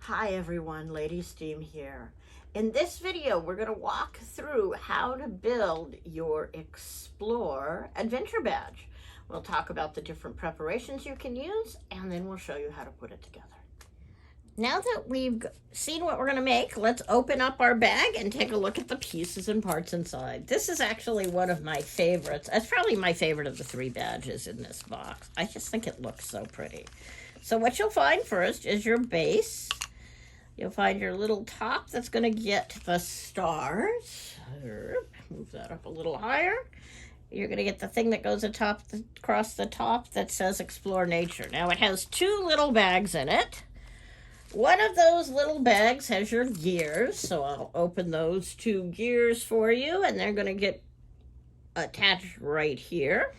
Hi everyone, Lady Steam here. In this video, we're going to walk through how to build your Explore Adventure Badge. We'll talk about the different preparations you can use, and then we'll show you how to put it together. Now that we've seen what we're going to make, let's open up our bag and take a look at the pieces and parts inside. This is actually one of my favorites. It's probably my favorite of the three badges in this box. I just think it looks so pretty. So what you'll find first is your base. You'll find your little top that's going to get the stars. Move that up a little higher. You're going to get the thing that goes across the top that says Explore Nature. Now it has two little bags in it. One of those little bags has your gears, so I'll open those two gears for you, and they're going to get attached right here.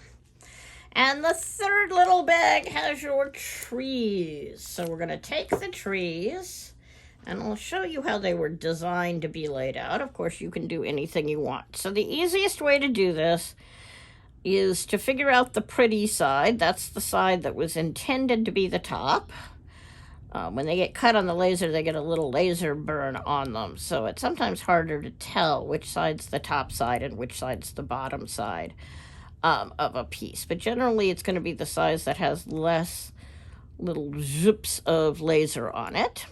And the third little bag has your trees. So we're going to take the trees, and I'll show you how they were designed to be laid out. Of course, you can do anything you want. So the easiest way to do this is to figure out the pretty side. That's the side that was intended to be the top. When they get cut on the laser, they get a little laser burn on them. So it's sometimes harder to tell which side's the top side and which side's the bottom side of a piece. But generally, it's going to be the size that has less little zips of laser on it.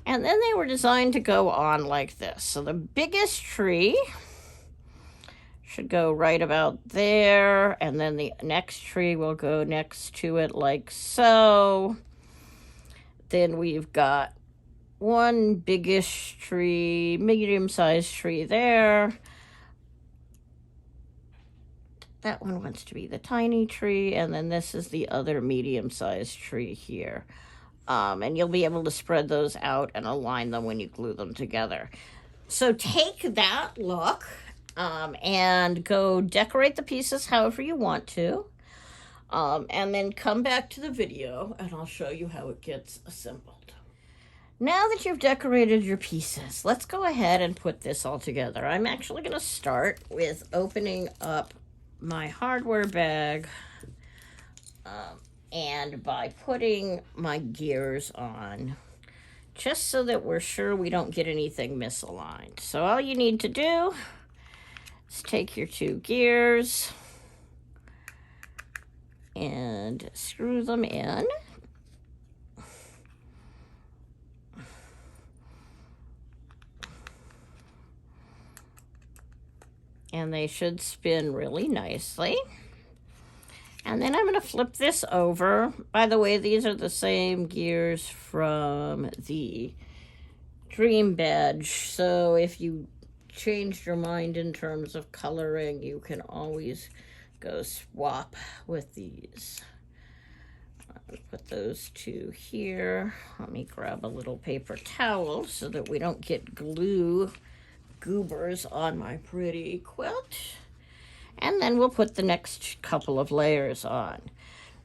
And then they were designed to go on like this. So the biggest tree should go right about there. And then the next tree will go next to it like so. Then we've got one biggish tree, medium-sized tree there. That one wants to be the tiny tree, and then this is the other medium-sized tree here. And you'll be able to spread those out and align them when you glue them together. So take that look and go decorate the pieces however you want to. And then come back to the video and I'll show you how it gets assembled. Now that you've decorated your pieces, let's go ahead and put this all together. I'm actually going to start with opening up my hardware bag and by putting my gears on, just so that we're sure we don't get anything misaligned. So all you need to do is take your two gears and screw them in. And they should spin really nicely. And then I'm going to flip this over. By the way, these are the same gears from the Dream Badge. So if you changed your mind in terms of coloring, you can always go swap with these. Put those two here. Let me grab a little paper towel so that we don't get glue goobers on my pretty quilt. And then we'll put the next couple of layers on.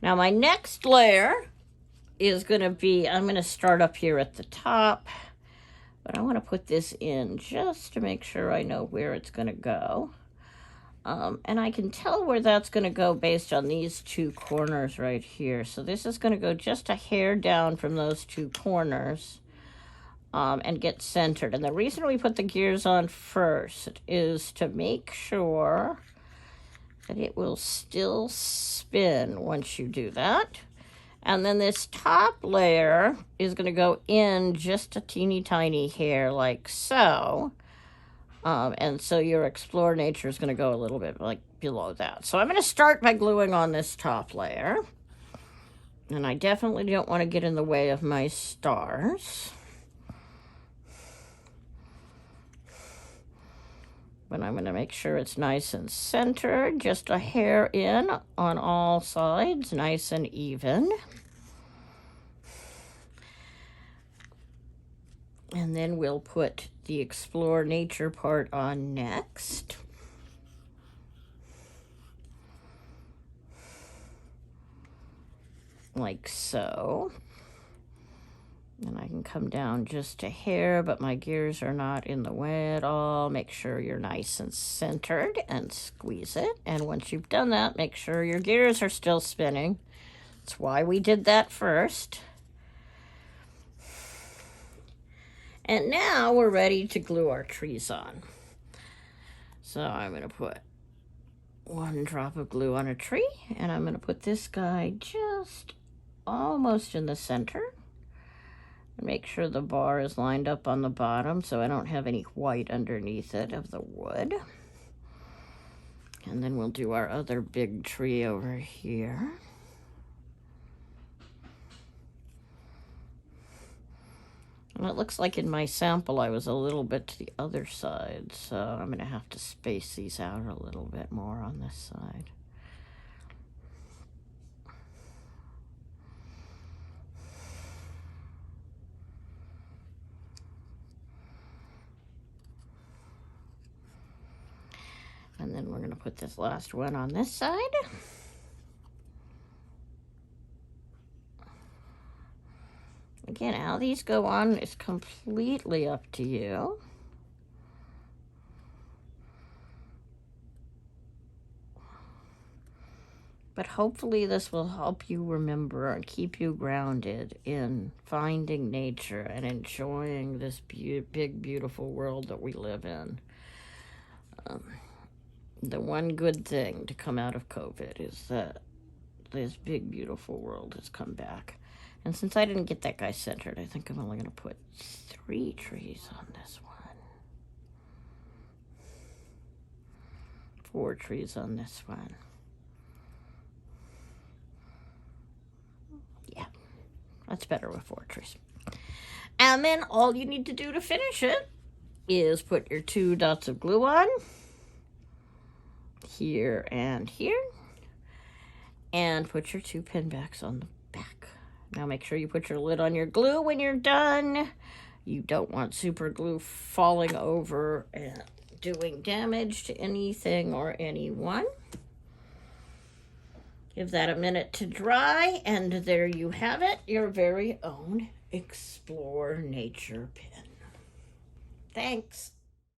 Now my next layer is going to be, I'm going to start up here at the top, but I want to put this in just to make sure I know where it's going to go. And I can tell where that's going to go based on these two corners right here. So this is going to go just a hair down from those two corners and get centered. And the reason we put the gears on first is to make sure that it will still spin once you do that. And then this top layer is going to go in just a teeny tiny hair like so. And so your Explore Nature is going to go a little bit like below that. So I'm going to start by gluing on this top layer. And I definitely don't want to get in the way of my stars. But I'm going to make sure it's nice and centered. Just a hair in on all sides, nice and even. And then we'll put the Explore Nature part on next. Like so. And I can come down just a hair, but my gears are not in the way at all. Make sure you're nice and centered and squeeze it. And once you've done that, make sure your gears are still spinning. That's why we did that first. And now we're ready to glue our trees on. So I'm going to put 1 drop of glue on a tree, and I'm going to put this guy just almost in the center. Make sure the bar is lined up on the bottom so I don't have any white underneath it of the wood. And then we'll do our other big tree over here. And it looks like in my sample I was a little bit to the other side, so I'm going to have to space these out a little bit more on this side. And then we're going to put this last one on this side. Again, how these go on is completely up to you. But hopefully this will help you remember and keep you grounded in finding nature and enjoying this big, beautiful world that we live in. The one good thing to come out of COVID is that this big, beautiful world has come back. And since I didn't get that guy centered, I think I'm only going to put 3 trees on this one. 4 trees on this one. Yeah, that's better with 4 trees. And then all you need to do to finish it is put your 2 dots of glue on. Here and here, and put your 2 pin backs on the back. Now make sure you put your lid on your glue when you're done. You don't want super glue falling over and doing damage to anything or anyone. Give that a minute to dry, and there you have it, your very own Explore Nature pin. Thanks.